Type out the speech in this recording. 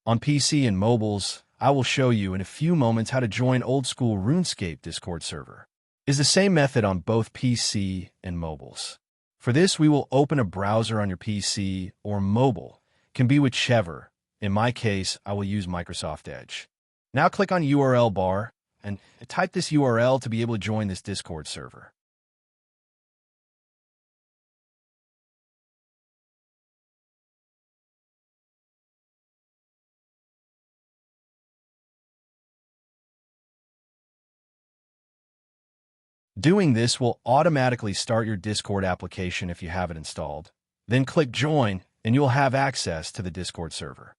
On PC and mobiles, I will show you in a few moments how to join old-school RuneScape Discord server. It's the same method on both PC and mobiles. For this, we will open a browser on your PC or mobile. It can be whichever. In my case, I will use Microsoft Edge. Now click on URL bar and type this URL to be able to join this Discord server. Doing this will automatically start your Discord application if you have it installed. Then click Join, and you'll have access to the Discord server.